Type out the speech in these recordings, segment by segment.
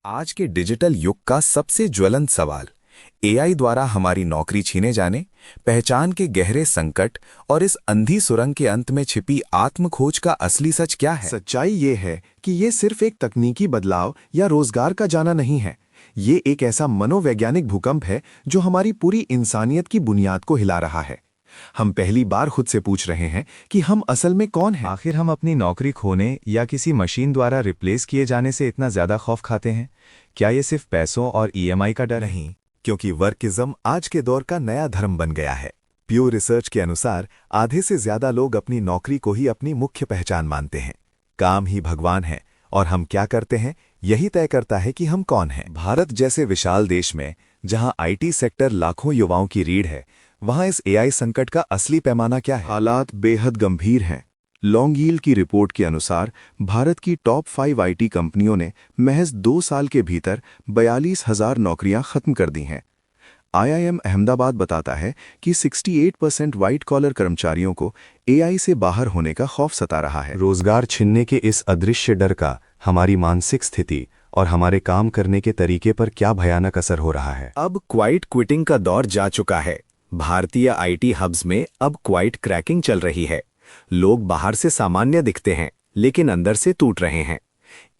आज के डिजिटल युग का सबसे ज्वलंत सवाल एआई द्वारा हमारी नौकरी छीने जाने, पहचान के गहरे संकट और इस अंधी सुरंग के अंत में छिपी आत्मखोज का असली सच क्या है? सच्चाई ये है कि ये सिर्फ एक तकनीकी बदलाव या रोजगार का जाना नहीं है। ये एक ऐसा मनोवैज्ञानिक भूकंप है जो हमारी पूरी इंसानियत की बुनियाद को हिला रहा है। हम पहली बार खुद से पूछ रहे हैं कि हम असल में कौन हैं? आखिर हम अपनी नौकरी खोने या किसी मशीन द्वारा रिप्लेस किए जाने से इतना ज्यादा खौफ खाते हैं? क्या ये सिर्फ पैसों और ईएमआई का डर है? नहीं, क्योंकि वर्किज्म आज के दौर का नया धर्म बन गया है। प्यूर रिसर्च के अनुसार आधे से ज्यादा लोग अपनी नौकरी को ही अपनी मुख्य पहचान मानते हैं। काम ही भगवान है और हम क्या करते हैं यही तय करता है कि हम कौन हैं। भारत जैसे विशाल देश में जहां आईटी सेक्टर लाखों युवाओं की रीढ़ है, वहां इस एआई संकट का असली पैमाना क्या है? हालात बेहद गंभीर हैं। लॉन्गील की रिपोर्ट के अनुसार भारत की टॉप 5 आईटी कंपनियों ने महज 2 साल के भीतर 42,000 नौकरियां खत्म कर दी हैं। आईआईएम अहमदाबाद बताता है कि 68% व्हाइट कॉलर कर्मचारियों को एआई से बाहर होने का खौफ सता रहा है। रोजगार छिनने के इस अदृश्य डर का हमारी मानसिक स्थिति और हमारे काम करने के तरीके पर क्या भयानक असर हो रहा है? अब क्वाइट क्विटिंग का दौर जा चुका है। भारतीय आईटी हब्स में अब क्वाइट क्रैकिंग चल रही है। लोग बाहर से सामान्य दिखते हैं, लेकिन अंदर से टूट रहे हैं।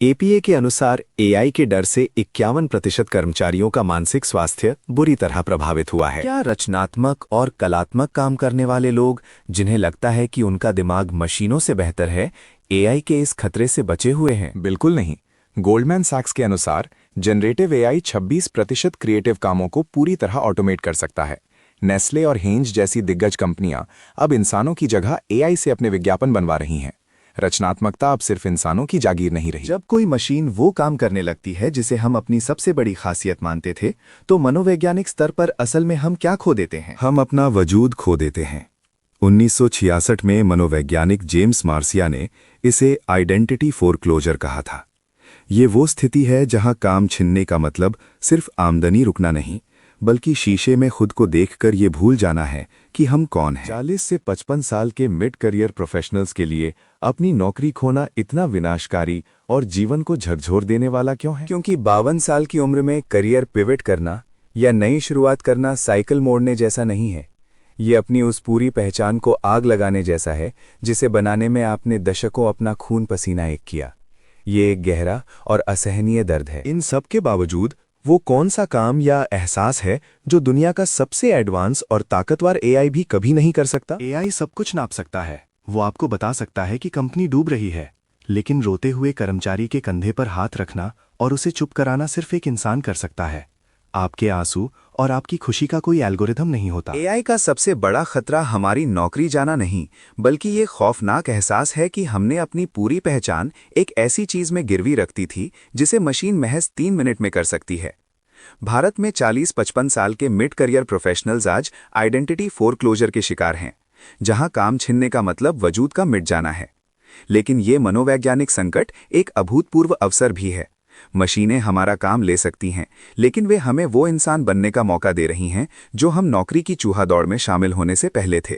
एपीए के अनुसार एआई के डर से 51% कर्मचारियों का मानसिक स्वास्थ्य बुरी तरह प्रभावित हुआ है। क्या रचनात्मक और कलात्मक काम करने वाले लोग, जिन्हें लगता है कि उनका दिमाग मशीनों से बेहतर है, एआई के इस खतरे से बचे हुए हैं? बिल्कुल नहीं। गोल्डमैन सैक्स के अनुसार जनरेटिव एआई 26% क्रिएटिव कामों को पूरी तरह ऑटोमेट कर सकता है। नेस्ले और हेंज जैसी दिग्गज कंपनियां अब इंसानों की जगह एआई से अपने विज्ञापन बनवा रही हैं। रचनात्मकता अब सिर्फ इंसानों की जागीर नहीं रही। जब कोई मशीन वो काम करने लगती है जिसे हम अपनी सबसे बड़ी खासियत मानते थे, तो मनोवैज्ञानिक स्तर पर असल में हम क्या खो देते हैं? हम अपना वजूद खो देते हैं। 1966 में मनोवैज्ञानिक जेम्स मार्सिया ने इसे आइडेंटिटी फोरक्लोजर कहा था। ये वो स्थिति है जहां काम छिनने का मतलब सिर्फ आमदनी रुकना नहीं, बल्कि शीशे में खुद को देखकर ये भूल जाना है कि हम कौन हैं। 40 से 55 साल के मिड करियर प्रोफेशनल्स के लिए अपनी नौकरी खोना इतना विनाशकारी और जीवन को झकझोर देने वाला क्यों है? क्योंकि 52 साल की उम्र में करियर पिवट करना या नई शुरुआत करना साइकिल मोड़ने जैसा नहीं है। ये अपनी उस पूरी पहचान को आग लगाने जैसा है जिसे बनाने में आपने दशकों अपना खून पसीना एक किया। ये एक गहरा और असहनीय दर्द है। इन सब के बावजूद वो कौन सा काम या एहसास है जो दुनिया का सबसे एडवांस और ताकतवर एआई भी कभी नहीं कर सकता? एआई सब कुछ नाप सकता है। वो आपको बता सकता है कि कंपनी डूब रही है, लेकिन रोते हुए कर्मचारी के कंधे पर हाथ रखना और उसे चुप कराना सिर्फ एक इंसान कर सकता है। आपके आंसू और आपकी खुशी का कोई एल्गोरिथम नहीं होता। एआई का सबसे बड़ा खतरा हमारी नौकरी जाना नहीं, बल्कि ये खौफनाक एहसास है कि हमने अपनी पूरी पहचान एक ऐसी चीज में गिरवी रखती थी जिसे मशीन महज 3 मिनट में कर सकती है। भारत में 40-55 साल के मिड करियर प्रोफेशनल्स आज आइडेंटिटी फोरक्लोजर के शिकार हैं, जहां काम छिनने का मतलब वजूद का मिट जाना है। लेकिन ये मनोवैज्ञानिक संकट एक अभूतपूर्व अवसर भी है। मशीनें हमारा काम ले सकती हैं, लेकिन वे हमें वो इंसान बनने का मौका दे रही हैं जो हम नौकरी की चूहा दौड़ में शामिल होने से पहले थे।